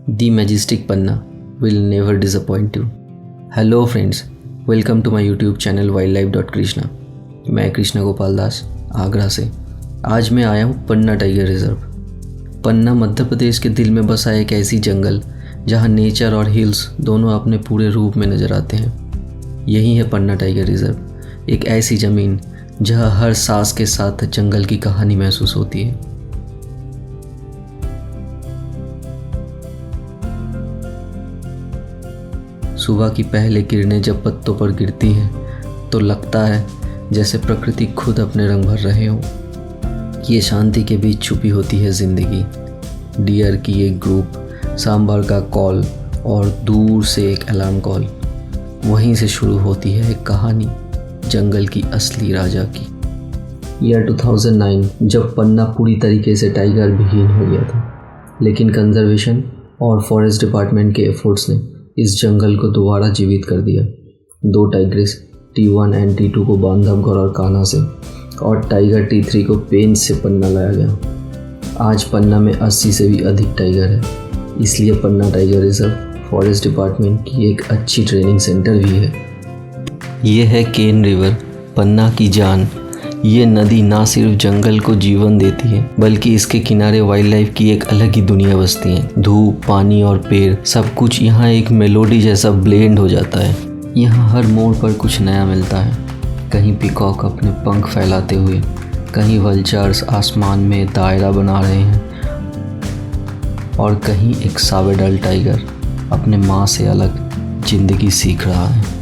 The majestic Panna will never disappoint you. Hello friends, welcome to my YouTube channel wildlife.krishna. मैं कृष्णा गोपाल दास आगरा से आज मैं आया हूँ पन्ना टाइगर रिजर्व। पन्ना मध्य प्रदेश के दिल में बसा एक ऐसी जंगल जहाँ नेचर और हिल्स दोनों अपने पूरे रूप में नज़र आते हैं। यही है पन्ना टाइगर रिजर्व, एक ऐसी ज़मीन जहाँ हर सांस के साथ जंगल की कहानी महसूस होती है। सुबह की पहले किरणें जब पत्तों पर गिरती हैं तो लगता है जैसे प्रकृति खुद अपने रंग भर रहे हो। ये शांति के बीच छुपी होती है ज़िंदगी। डियर की एक ग्रुप, सांबर का कॉल और दूर से एक अलार्म कॉल। वहीं से शुरू होती है एक कहानी जंगल की असली राजा की। ईयर 2009 जब पन्ना पूरी तरीके से टाइगर विहीन हो गया था, लेकिन कंजर्वेशन और फॉरेस्ट डिपार्टमेंट के एफर्ट्स ने इस जंगल को दोबारा जीवित कर दिया। 2 टाइग्रेस T1 एंड T2 को बांधवगढ़ और कान्हा से और टाइगर T3 को पेंच से पन्ना लाया गया। आज पन्ना में 80 से भी अधिक टाइगर है, इसलिए पन्ना टाइगर रिजर्व फॉरेस्ट डिपार्टमेंट की एक अच्छी ट्रेनिंग सेंटर भी है। ये है केन रिवर, पन्ना की जान। ये नदी ना सिर्फ जंगल को जीवन देती है बल्कि इसके किनारे वाइल्ड लाइफ की एक अलग ही दुनिया बसती है। धूप, पानी और पेड़ सब कुछ यहाँ एक मेलोडी जैसा ब्लेंड हो जाता है। यहाँ हर मोड़ पर कुछ नया मिलता है। कहीं पीकॉक अपने पंख फैलाते हुए, कहीं वल्चर्स आसमान में दायरा बना रहे हैं और कहीं एक सावेडल टाइगर अपने माँ से अलग जिंदगी सीख रहा है।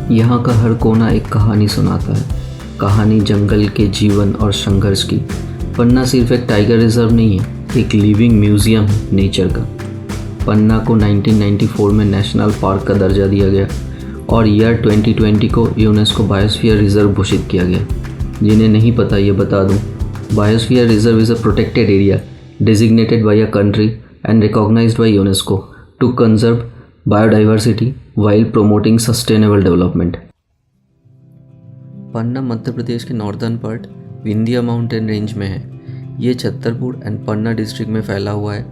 यहाँ का हर कोना एक कहानी सुनाता है, कहानी जंगल के जीवन और संघर्ष की। पन्ना सिर्फ एक टाइगर रिजर्व नहीं है, एक लिविंग म्यूजियम है नेचर का। पन्ना को 1994 में नेशनल पार्क का दर्जा दिया गया और ईयर 2020 को यूनेस्को बायोस्फीयर रिजर्व घोषित किया गया। जिन्हें नहीं पता ये बता दूँ, biosphere reserve is a protected area designated by a country and recognized by UNESCO to conserve biodiversity while promoting sustainable development. पन्ना मध्य प्रदेश के northern part Vindhya mountain range में है। ये छतरपुर एंड पन्ना डिस्ट्रिक्ट में फैला हुआ है।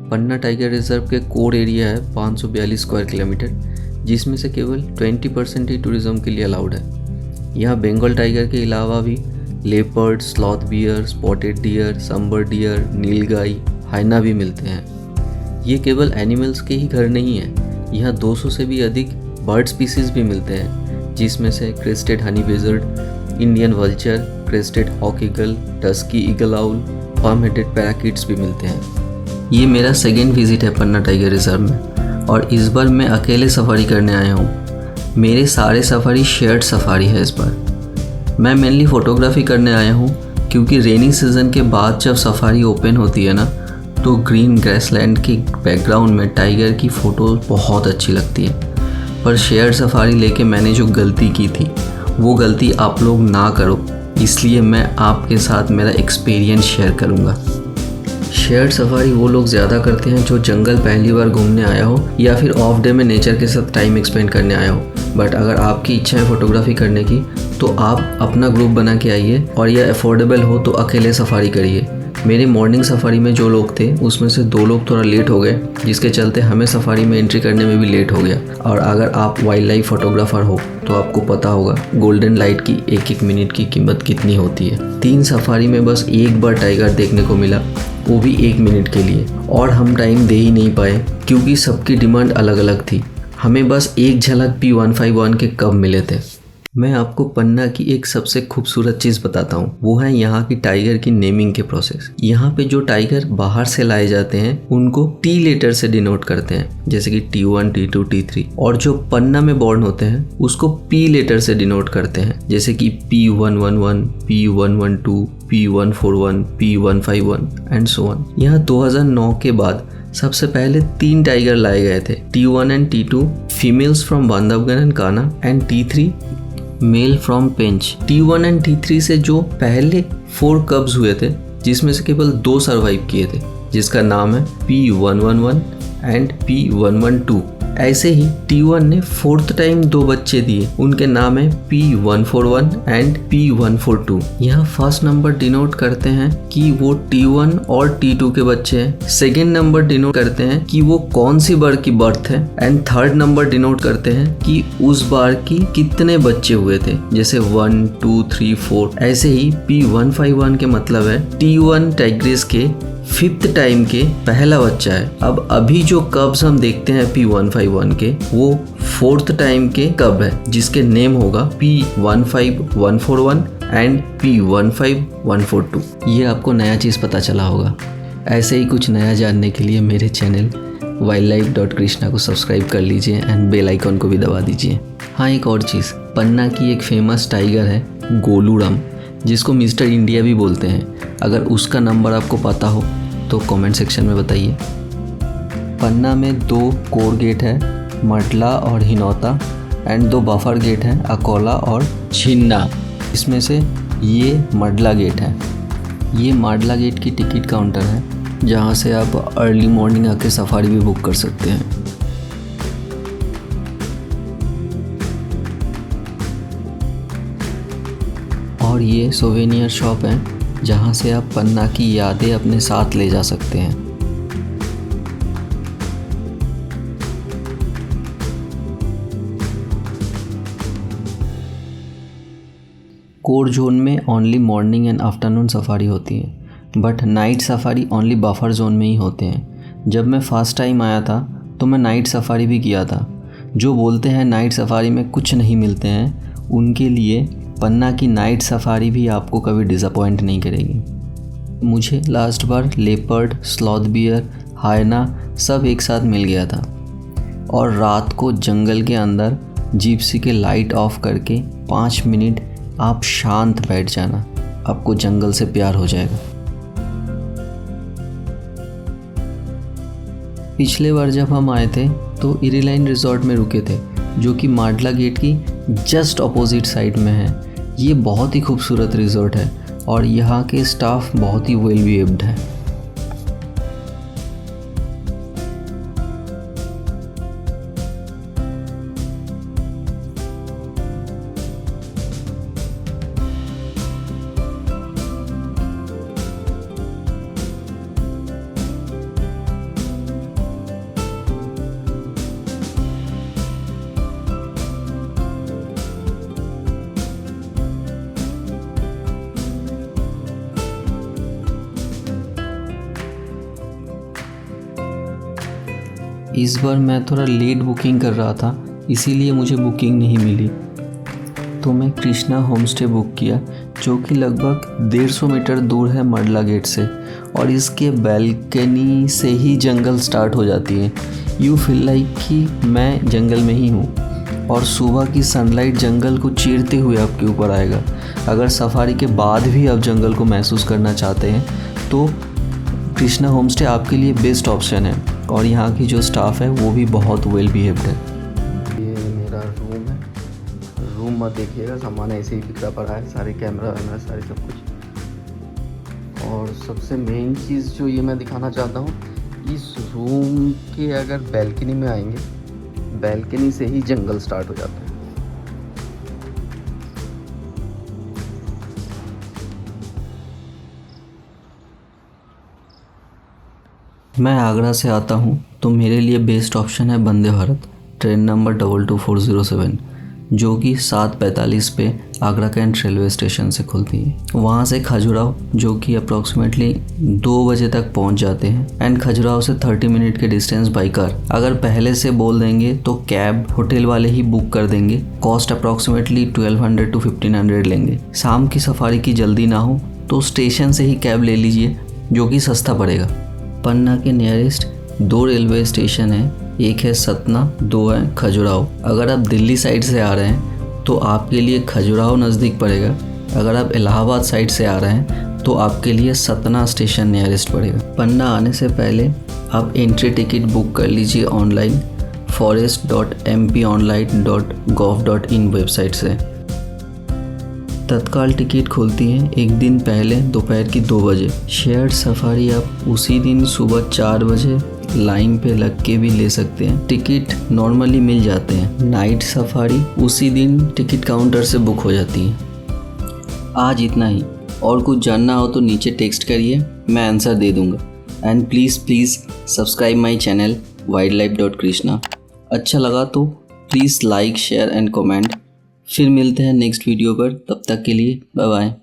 पन्ना टाइगर रिजर्व के कोर एरिया है 542 स्क्वायर किलोमीटर, जिसमें से केवल 20% ही टूरिज्म के लिए अलाउड है। यहाँ बंगाल टाइगर के अलावा भी leopard, sloth bear, spotted deer, sambar deer, नीलगाई, हाइना भी मिलते हैं। ये केवल एनिमल्स के ही घर नहीं है, यहाँ 200 से भी अधिक बर्ड स्पीसीज भी मिलते हैं, जिसमें से crested honey buzzard, Indian vulture, crested hawk eagle, dusky eagle owl, palm headed parakeets भी मिलते हैं। ये मेरा सेकेंड विजिट है पन्ना टाइगर रिजर्व में और इस बार मैं अकेले सफारी करने आया हूँ। मेरे सारे सफारी शेयर्ड सफारी है इस बार। मैं मेनली फ़ोटोग्राफी करने आया हूँ क्योंकि रेनी सीज़न के बाद जब सफारी ओपन होती है ना, तो ग्रीन ग्रासलैंड के बैकग्राउंड में टाइगर की फ़ोटो बहुत अच्छी लगती है। पर शेयर्ड सफारी लेके मैंने जो गलती की थी वो गलती आप लोग ना करो, इसलिए मैं आपके साथ मेरा एक्सपीरियंस शेयर करूँगा। शेयर्ड सफारी वो लोग ज़्यादा करते हैं जो जंगल पहली बार घूमने आया हो या फिर ऑफ डे में नेचर के साथ टाइम एक्सपेंड करने आया हो। बट अगर आपकी इच्छा है फ़ोटोग्राफी करने की तो आप अपना ग्रुप बना के आइए और यह अफोर्डेबल हो तो अकेले सफारी करिए। मेरे मॉर्निंग सफारी में जो लोग थे उसमें से 2 लोग थोड़ा लेट हो गए, जिसके चलते हमें सफारी में एंट्री करने में भी लेट हो गया। और अगर आप वाइल्ड लाइफ फोटोग्राफर हो तो आपको पता होगा गोल्डन लाइट की एक मिनट की कीमत कितनी होती है। 3 सफारी में बस एक बार टाइगर देखने को मिला, वो भी 1 मिनट के लिए, और हम टाइम दे ही नहीं पाए क्योंकि सबकी डिमांड अलग अलग थी। हमें बस एक झलक P151 के कब मिले थे। मैं आपको पन्ना की एक सबसे खूबसूरत चीज़ बताता हूँ, वो है यहाँ की टाइगर की नेमिंग के प्रोसेस। यहाँ पे जो टाइगर बाहर से लाए जाते हैं उनको T लेटर से डिनोट करते हैं, जैसे कि T1, T2, T3, और जो पन्ना में बॉर्न होते हैं उसको P लेटर से डिनोट करते हैं, जैसे कि P111, P112, P141, P151 and so on. यहाँ 2009 के बाद सबसे पहले 3 टाइगर लाए गए थे, T1 and T2 females from Bandhavgarh and Kanha and T3 male from Pench. T1 and T3 से जो पहले 4 कब्स हुए थे, जिसमें से केवल 2 सर्वाइव किए थे, जिसका नाम है P111 एंड P112। ऐसे ही T1 ने 4th टाइम 2 बच्चे दिए, उनके नाम है P141 एंड P142। यहाँ फर्स्ट नंबर डिनोट करते हैं कि वो T1 और T2 के बच्चे हैं, सेकेंड नंबर डिनोट करते हैं कि वो कौन सी बार की बर्थ है, एंड थर्ड नंबर डिनोट करते हैं कि उस बार की कितने बच्चे हुए थे, जैसे 1, 2, 3, 4। ऐसे ही P151 के मतलब है T1 टाइग्रिस के 5th टाइम के पहला बच्चा है। अब अभी जो कब्स हम देखते हैं P151 के, वो 4th टाइम के कब है, जिसके नेम होगा P15141 एंड P15142। ये आपको नया चीज़ पता चला होगा। ऐसे ही कुछ नया जानने के लिए मेरे चैनल wildlife.krishna को सब्सक्राइब कर लीजिए एंड बेल आइकॉन को भी दबा दीजिए। हाँ, एक और चीज़, पन्ना की एक फेमस टाइगर है गोलूरम, जिसको मिस्टर इंडिया भी बोलते हैं। अगर उसका नंबर आपको पता हो तो कमेंट सेक्शन में बताइए। पन्ना में 2 कोर गेट है, मडला और हिनौता, एंड 2 बफर गेट हैं, अकोला और छिन्ना। इसमें से ये मडला गेट है। ये मडला गेट की टिकट काउंटर है, जहाँ से आप अर्ली मॉर्निंग आके सफारी भी बुक कर सकते हैं। और ये सोवेनियर शॉप है, जहाँ से आप पन्ना की यादें अपने साथ ले जा सकते हैं। कोर जोन में only morning and afternoon safari होती है, but night safari only buffer zone में ही होते हैं। जब मैं फर्स्ट टाइम आया था तो मैं नाइट सफारी भी किया था। जो बोलते हैं नाइट सफारी में कुछ नहीं मिलते हैं, उनके लिए पन्ना की नाइट सफारी भी आपको कभी डिसअपॉइंट नहीं करेगी। मुझे लास्ट बार लेपर्ड, स्लॉथ बियर, हायना सब एक साथ मिल गया था। और रात को जंगल के अंदर जिप्सी के लाइट ऑफ करके 5 मिनट आप शांत बैठ जाना, आपको जंगल से प्यार हो जाएगा। पिछले बार जब हम आए थे तो इरीलाइन रिजॉर्ट में रुके थे, जो कि माडला गेट की जस्ट अपोजिट साइड में है। ये बहुत ही खूबसूरत रिजॉर्ट है और यहाँ के स्टाफ बहुत ही वेल बिहेव्ड है। इस बार मैं थोड़ा लेट बुकिंग कर रहा था, इसीलिए मुझे बुकिंग नहीं मिली, तो मैं कृष्णा होमस्टे बुक किया, जो कि लगभग 150 मीटर दूर है मडला गेट से, और इसके बैल्कनी से ही जंगल स्टार्ट हो जाती है। यू फील लाइक कि मैं जंगल में ही हूँ, और सुबह की सनलाइट जंगल को चीरते हुए आपके ऊपर आएगा। अगर सफारी के बाद भी आप जंगल को महसूस करना चाहते हैं तो कृष्णा होमस्टे आपके लिए बेस्ट ऑप्शन है, और यहाँ की जो स्टाफ है वो भी बहुत वेल बिहेव्ड है। ये मेरा रूम है। रूम मत देखिएगा, सामान ऐसे ही बिखरा पड़ा है, सारे कैमरा वैमरा सारे सब कुछ। और सबसे मेन चीज़ जो ये मैं दिखाना चाहता हूँ, इस रूम के अगर बैल्कनी में आएंगे, बैल्कनी से ही जंगल स्टार्ट हो जाता है। मैं आगरा से आता हूँ तो मेरे लिए बेस्ट ऑप्शन है वंदे भारत ट्रेन नंबर 22407, जो कि 7:45 पे आगरा कैंट रेलवे स्टेशन से खुलती है। वहाँ से खजुराहो, जो कि अप्रॉक्सीमेटली 2 बजे तक पहुँच जाते हैं, एंड खजुराहो से 30 मिनट के डिस्टेंस बाई कार। अगर पहले से बोल देंगे तो कैब होटल वाले ही बुक कर देंगे। कॉस्ट अप्रॉक्सीमेटली 1200 to 1500 लेंगे। शाम की सफारी की जल्दी ना हो तो स्टेशन से ही कैब ले लीजिए, जो कि सस्ता पड़ेगा। पन्ना के नियरेस्ट 2 रेलवे स्टेशन हैं, एक है सतना, 2 है खजुराहो। अगर आप दिल्ली साइड से आ रहे हैं तो आपके लिए खजुराहो नज़दीक पड़ेगा। अगर आप इलाहाबाद साइड से आ रहे हैं तो आपके लिए सतना स्टेशन नियरेस्ट पड़ेगा। पन्ना आने से पहले आप एंट्री टिकट बुक कर लीजिए ऑनलाइन forest.mponline.gov.in वेबसाइट से। तत्काल टिकट खुलती है एक दिन पहले दोपहर की 2 बजे। शेयर्ड सफारी आप उसी दिन सुबह 4 बजे लाइन पे लग के भी ले सकते हैं। टिकट नॉर्मली मिल जाते हैं। नाइट सफारी उसी दिन टिकट काउंटर से बुक हो जाती है। आज इतना ही। और कुछ जानना हो तो नीचे टेक्स्ट करिए, मैं आंसर दे दूंगा। And please subscribe my channel wildlife.krishna। अच्छा लगा तो please like share and comment. फिर मिलते हैं नेक्स्ट वीडियो पर, तब तक के लिए बाय बाय।